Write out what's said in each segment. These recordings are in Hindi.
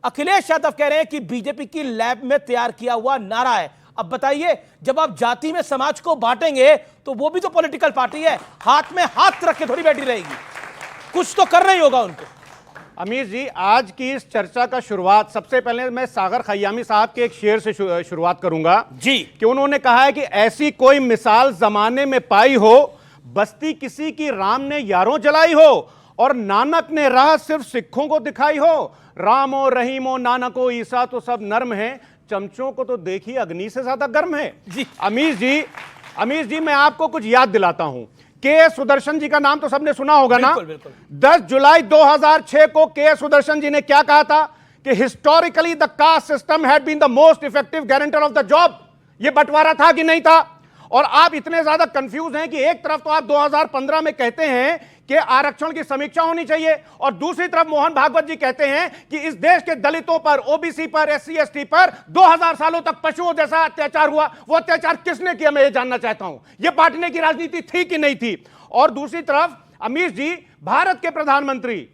अखिलेश यादव कह रहे हैं कि बीजेपी की लैब में तैयार किया हुआ नारा है। अब बताइए, जब आप जाति में समाज को बांटेंगे तो वो भी तो पॉलिटिकल पार्टी है, हाथ में हाथ रख के थोड़ी बैठी रहेगी, कुछ तो करना ही होगा उनको। अमीर जी, आज की इस चर्चा का शुरुआत सबसे पहले मैं सागर खयामी साहब के एक शेर से शुरुआत करूंगा जी, कि उन्होंने कहा है कि ऐसी कोई मिसाल जमाने में पाई हो, बस्ती किसी की राम ने यारों जलाई हो और नानक ने राह सिर्फ सिखों को दिखाई हो। रामो रहीमो नानको ईसा तो सब नर्म है, चमचों को तो देखिए अग्नि से ज्यादा गर्म है। जी अमीर जी मैं आपको कुछ याद दिलाता हूं। के सुदर्शन जी का नाम तो सबने सुना होगा ना। बिल्कुल। 10 जुलाई 2006 को के सुदर्शन जी ने क्या कहा था कि historically the caste system had been the most effective guarantor of the job. यह बंटवारा था कि नहीं था? और आप इतने ज्यादा कंफ्यूज हैं कि एक तरफ तो आप 2015 में कहते हैं कि आरक्षण की समीक्षा होनी चाहिए और दूसरी तरफ मोहन भागवत जी कहते हैं कि इस देश के दलितों पर, ओबीसी पर, एससी एसटी पर 2000 सालों तक पशुओं जैसा अत्याचार हुआ। वो अत्याचार किसने किया, मैं ये जानना चाहता हूं। ये बांटने की राजनीति थी कि नहीं थी? और दूसरी तरफ अमीर जी, भारत के प्रधानमंत्री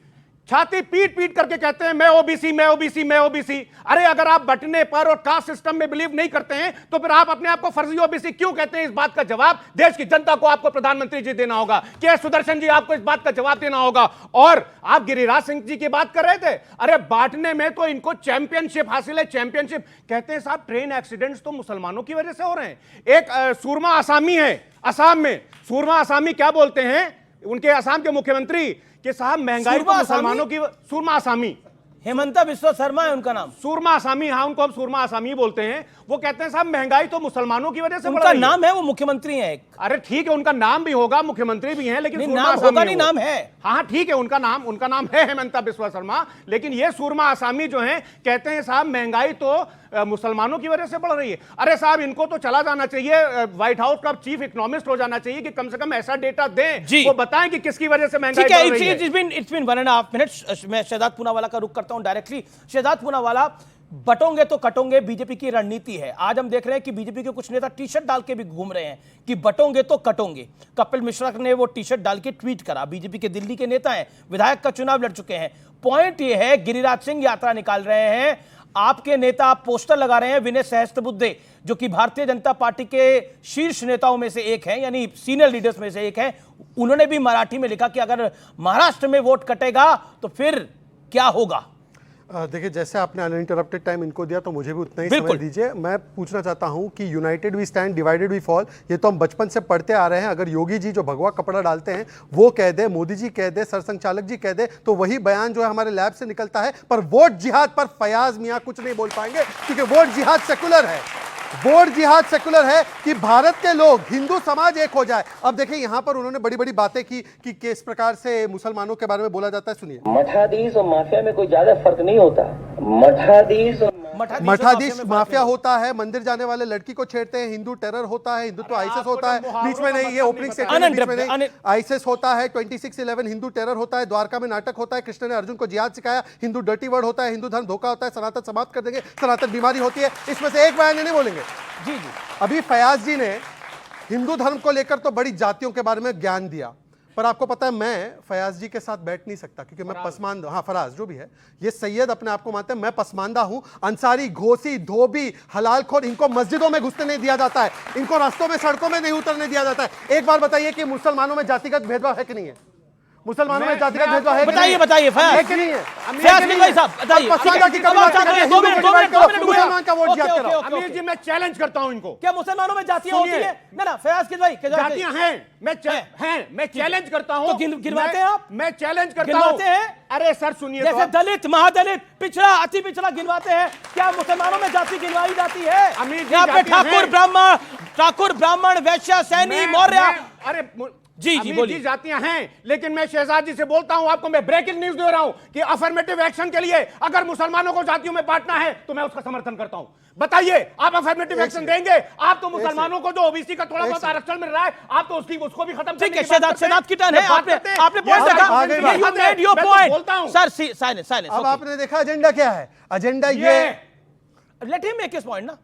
छाती पीट पीट करके कहते हैं मैं ओबीसी मैं ओबीसी मैं ओबीसी। अरे अगर आप बंटने पर और कास्ट सिस्टम में बिलीव नहीं करते हैं तो फिर आप अपने आप को फर्जी ओबीसी क्यों कहते हैं? इस बात का जवाब देश की जनता को आपको प्रधानमंत्री जी देना होगा। के सुदर्शन जी, आपको इस बात का जवाब देना होगा। और आप गिरिराज सिंह जी की बात कर रहे थे, अरे बांटने में तो इनको चैंपियनशिप हासिल है, चैंपियनशिप। कहते हैं साहब ट्रेन एक्सीडेंट्स तो मुसलमानों की वजह से हो रहे हैं। एक सूरमा आसामी है असम में, सूरमा आसामी क्या बोलते हैं उनके असम के मुख्यमंत्री कि साहब महंगाई तो मुसलमानों की। सूरमा आसामी, हेमंता बिस्वा शर्मा है उनका नाम। सूरमा आसामी, हाँ उनको हम सूरमा आसामी बोलते हैं। वो कहते हैं साहब महंगाई तो मुसलमानों की वजह से बढ़ रही है। उनका नाम है, वो मुख्यमंत्री हैं। अरे ठीक है, उनका नाम भी होगा, मुख्यमंत्री भी हैं, लेकिन नाम होगा नहीं, नाम है। हाँ ठीक है, उनका नाम है हेमंता बिस्वा शर्मा। लेकिन ये सूरमा आसामी जो हैं कहते हैं साहब महंगाई तो मुसलमानों की वजह से बढ़ रही है। अरे साहब इनको तो चला जाना चाहिए, व्हाइट हाउस का चीफ इकोनॉमिस्ट हो जाना चाहिए कि कम से कम ऐसा डेटा दें, वो बताएं कि किसकी वजह से महंगाई बढ़ रही है। It's been 1.5 minutes. मैं शहजाद पूनावाला का रुख करता हूं डायरेक्टली। शहजाद पूनावाला, बटोंगे तो कटोंगे बीजेपी की रणनीति है। आज हम देख रहे हैं कि बीजेपी के कुछ नेता टी शर्ट डाल के भी घूम रहे हैं कि बटोंगे तो कटोंगे। कपिल मिश्रा ने वो टी शर्ट डाल के ट्वीट करा। बीजेपी के दिल्ली के नेता हैं, विधायक का चुनाव लड़ चुके हैं। पॉइंट ये है, गिरिराज सिंह यात्रा निकाल रहे हैं, आपके नेता पोस्टर लगा रहे हैं। विनय सहस्त्रबुद्धे जो कि भारतीय जनता पार्टी के शीर्ष नेताओं में से एक हैं, यानी सीनियर लीडर्स में से एक हैं, उन्होंने भी मराठी में लिखा कि अगर महाराष्ट्र में वोट कटेगा तो फिर क्या होगा। देखिए, जैसे आपने अनइंटरप्टेड टाइम इनको दिया तो मुझे भी उतना ही समय दीजिए। मैं पूछना चाहता हूं कि united we stand, divided we fall, ये तो हम बचपन से पढ़ते आ रहे हैं। अगर योगी जी जो भगवा कपड़ा डालते हैं वो कह दे, मोदी जी कह दे, सरसंघचालक जी कह दे, तो वही बयान जो है हमारे लैब से निकलता है। पर वोट जिहाद पर फयाज मियां कुछ नहीं बोल पाएंगे, क्योंकि वोट जिहाद सेकुलर है। वोट जिहाद सेकुलर है कि भारत के लोग, हिंदू समाज एक हो जाए। अब देखिए, यहां पर उन्होंने बड़ी बड़ी बातें की कि किस प्रकार से मुसलमानों के बारे में बोला जाता है। सुनिए, मठाधीश और माफिया में कोई ज्यादा फर्क नहीं होता। मठाधीश माफिया होता है, मंदिर जाने वाले लड़की को छेड़ते हैं, हिंदू टेरर होता है, हिंदुत्व आईएसएस होता है, बीच में नहीं, ये ओपनिंग स्टेटमेंट आईएसएस होता है, 26/11 हिंदू टेरर होता है, द्वारका में नाटक होता है, कृष्ण ने अर्जुन को जिहाद सिखाया, हिंदू डर्टी वर्ड होता है, हिंदू धर्म धोखा होता है, सनातन समाप्त कर देंगे, सनातन बीमारी होती है। इसमें से एक बयान नहीं बोलेंगे। जी। अभी फयाज जी ने हिंदू धर्म को लेकर तो बड़ी जातियों के बारे में ज्ञान दिया, पर आपको पता है मैं फयाज जी के साथ बैठ नहीं सकता, क्योंकि मैं पसमानदा, हाँ फराज जो भी है, ये सैयद अपने आप को मानते हैं, मैं पसमानदा हूं। अंसारी, घोसी, धोबी, हलालखोर, इनको मस्जिदों में घुसने नहीं दिया जाता है, इनको रास्तों में, सड़कों में नहीं उतरने दिया जाता है। एक बार बताइए कि मुसलमानों में जातिगत भेदभाव है कि नहीं है? मुसलमानों में जातिगत भेदभाव है? बताइए है कि नहीं है? भाई साहब बताइए। मुसलमान का वोट जिहाद करो। अमीर जी मैं चैलेंज करता हूं इनको, क्या मुसलमानों में जातियां होती है? ना फयाज के भाई, जातियां हैं, मैं चैलेंज करता हूं। तो गिनवाते हैं आप? मैं चैलेंज करता हूं। अरे सर सुनिए, जैसे दलित, महादलित, पिछड़ा, अति पिछड़ा गिनवाते हैं, क्या मुसलमानों में जाति गिनवाई जाती है? यहाँ पे ठाकुर ब्राह्मण वैश्य सैनी मौर्य, अरे जी बोलिए। जातियां हैं, लेकिन मैं शहजाद जी से बोलता हूं, आपको मैं ब्रेकिंग न्यूज दे रहा हूं कि अफर्मेटिव एक्शन के लिए अगर मुसलमानों को जातियों में बांटना है तो मैं उसका समर्थन करता हूं। बताइए, आप अफर्मेटिव एक्शन देंगे? आप तो मुसलमानों को जो ओबीसी का थोड़ा बहुत आरक्षण मिल रहा है, आप तो उसको भी खत्म करने की बात करते हैं। शहजाद की टर्न है, आपने पॉइंट देखा, you made your point sir. Silence. अब आपने देखा एजेंडा क्या है? एजेंडा ये, let him make his point ना।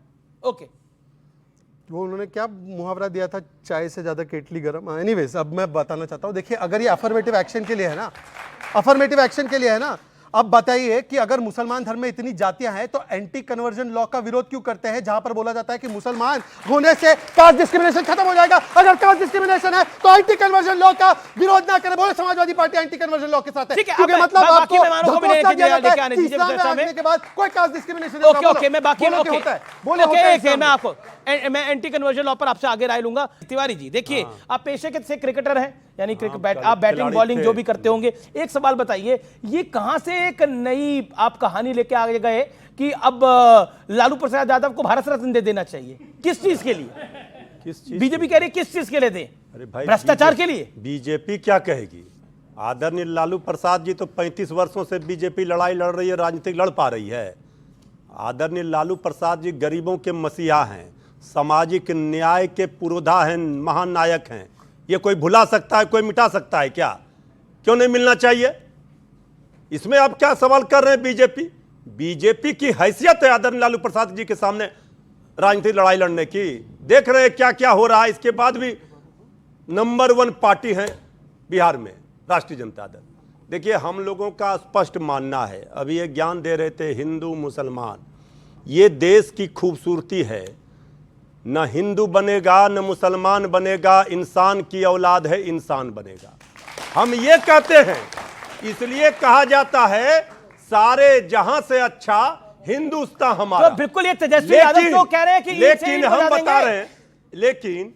ओके, वो उन्होंने क्या मुहावरा दिया था, चाय से ज्यादा केटली गरम। एनीवेज, अब मैं बताना चाहता हूं, देखिए अगर ये अफर्मेटिव एक्शन के लिए है ना, अफर्मेटिव एक्शन के लिए है ना, अब बताइए कि अगर मुसलमान धर्म में इतनी जातियां हैं तो एंटी कन्वर्जन लॉ का विरोध क्यों करते हैं, जहां पर बोला जाता है कि मुसलमान होने से कास्ट डिस्क्रिमिनेशन खत्म हो जाएगा। अगर कास्ट डिस्क्रिमिनेशन है तो एंटी कन्वर्जन लॉ का विरोध ना करें। बोले Samajwadi party anti conversion law के साथ है, क्योंकि मतलब आपको धकोसला दिया जाता है कि इस्लाम में आने के बाद कोई कास्ट डिस्क्रिमिनेशन ओके ओके, मैं बाकी होता है, बोले मैं आपको मैं एंटी कन्वर्जन लॉ पर आपसे आगे राय लूंगा। तिवारी जी देखिए, आप पेशे के से क्रिकेटर हैं, यानी आप बैटिंग बॉलिंग जो भी करते होंगे। एक सवाल बताइए, ये कहां से एक नई आप कहानी लेके आगे गए कि अब लालू प्रसाद यादव को भारत रत्न दे देना चाहिए? किस चीज के लिए? किस चीज? बीजेपी कह रही है किस चीज के लिए दे? अरे भाई, भ्रष्टाचार के लिए? बीजेपी क्या कहेगी? आदरणीय लालू प्रसाद जी तो 35 वर्षों से बीजेपी लड़ाई लड़ रही है, राजनीतिक लड़ पा रही है। आदरणीय लालू प्रसाद जी गरीबों के मसीहा हैं, सामाजिक न्याय के पुरोधा हैं, महान नायक हैं। ये कोई भुला सकता है, कोई मिटा सकता है क्या? क्यों नहीं मिलना चाहिए? इसमें आप क्या सवाल कर रहे हैं? बीजेपी की हैसियत है आदरणीय लालू प्रसाद जी के सामने राजनीतिक लड़ाई लड़ने की। देख रहे हैं क्या क्या हो रहा है। इसके बाद भी नंबर 1 पार्टी है बिहार में राष्ट्रीय जनता दल। देखिए, हम लोगों का स्पष्ट मानना है, अभी ये ज्ञान दे रहे थे हिंदू मुसलमान, ये देश की खूबसूरती है। न हिंदू बनेगा न मुसलमान बनेगा, इंसान की औलाद है, इंसान बनेगा। हम ये कहते हैं, इसलिए कहा जाता है सारे जहां से अच्छा हिंदुस्तान हमारा। तो बिल्कुल ये तेजस्वी यादव तो कह रहे हैं कि लेकिन हम बता रहे हैं, लेकिन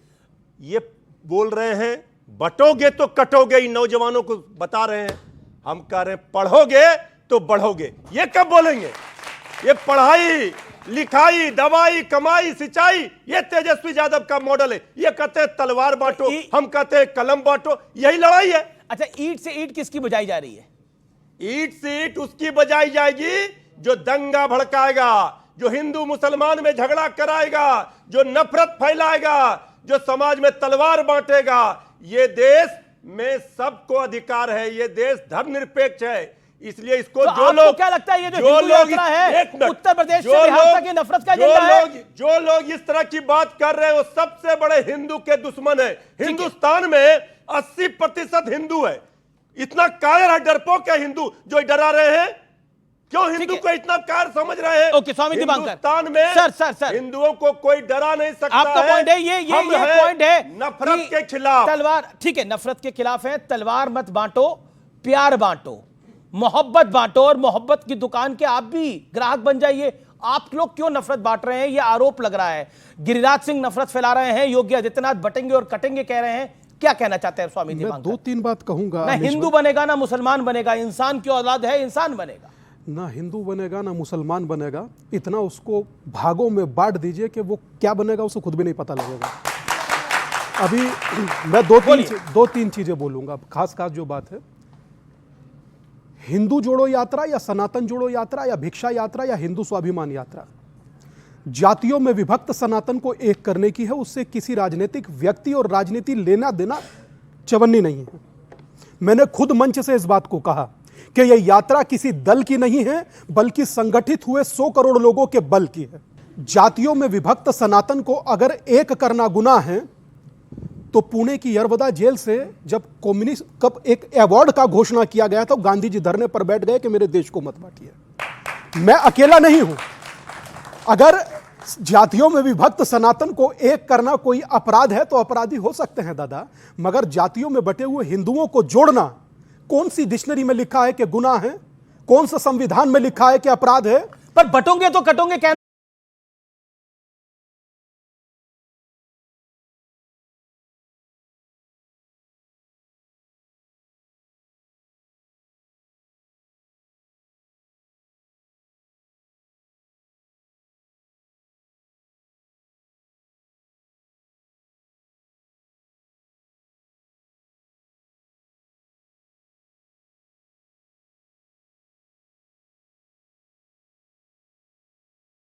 ये बोल रहे हैं बटोगे तो कटोगे, इन नौजवानों को बता रहे हैं। हम कह रहे हैं पढ़ोगे तो बढ़ोगे। ये कब बोलेंगे? ये पढ़ाई लिखाई दवाई कमाई सिंचाई, ये तेजस्वी यादव का मॉडल है। ये कहते हैं तलवार बांटो, हम कहते हैं कलम बांटो। यही लड़ाई है। अच्छा, ईंट से ईंट किसकी बजाई जा रही है? ईंट से ईंट उसकी बजाई जाएगी जो दंगा भड़काएगा, जो हिंदू मुसलमान में झगड़ा कराएगा, जो नफरत फैलाएगा, जो समाज में तलवार बांटेगा। ये देश में सबको अधिकार है, ये देश धर्मनिरपेक्ष है, इसलिए इसको तो जो लोग, क्या लगता है ये जो हिंदू यात्रा है उत्तर प्रदेश से बिहार तक, ये नफरत का एजेंडा है? जो लोग इस तरह की बात कर रहे हैं वो सबसे बड़े हिंदू के दुश्मन है। हिंदुस्तान में 80% हिंदू है। इतना कायर है, डरपोक है हिंदू जो डरा रहे हैं। क्यों हिंदू को इतना कायर समझ रहे हैं? ओके, स्वामी दिवाकर, हिंदुस्तान में सर हिंदुओं को कोई डरा नहीं सकता। आपका पॉइंट है ये पॉइंट है नफरत के खिलाफ। तलवार, ठीक है, नफरत के खिलाफ है। तलवार मत बांटो, प्यार बांटो, मोहब्बत बांटो, और मोहब्बत की दुकान के आप भी ग्राहक बन जाइए। आप लोग क्यों नफरत बांट रहे हैं? ये आरोप लग रहा है। गिरिराज सिंह नफरत फैला रहे हैं, योगी आदित्यनाथ बटेंगे और कटेंगे कह रहे हैं। क्या कहना चाहते हैं स्वामी दिवाकर? मैं 2-3 बात कहूंगा। ना हिंदू बनेगा ना मुसलमान बनेगा, इंसान की औलाद है, इंसान बनेगा। ना हिंदू बनेगा ना मुसलमान बनेगा, इतना उसको भागों में बांट दीजिए कि वो क्या बनेगा उसे खुद भी नहीं पता लगेगा। अभी मैं 2-3 चीजें बोलूंगा। खास जो बात है, हिंदू जोड़ो यात्रा या सनातन जोड़ो यात्रा या भिक्षा यात्रा या हिंदू स्वाभिमान यात्रा, जातियों में विभक्त सनातन को एक करने की है। उससे किसी राजनीतिक व्यक्ति और राजनीति लेना देना चवन्नी नहीं है। मैंने खुद मंच से इस बात को कहा कि यह यात्रा किसी दल की नहीं है, बल्कि संगठित हुए 100 करोड़ लोगों के बल की है। जातियों में विभक्त सनातन को अगर एक करना गुनाह है, तो पुणे की यरवदा जेल से जब कम्युनिस्ट कब एक अवार्ड का घोषणा किया गया तो गांधी जी धरने पर बैठ गए कि मेरे देश को मत बांटिए। मैं अकेला नहीं हूं। अगर जातियों में विभक्त सनातन को एक करना कोई अपराध है तो अपराधी हो सकते हैं दादा, मगर जातियों में बटे हुए हिंदुओं को जोड़ना कौन सी डिक्शनरी में लिखा है कि गुनाह है? कौन सा संविधान में लिखा है कि अपराध है? पर बटोंगे तो कटोंगे कहना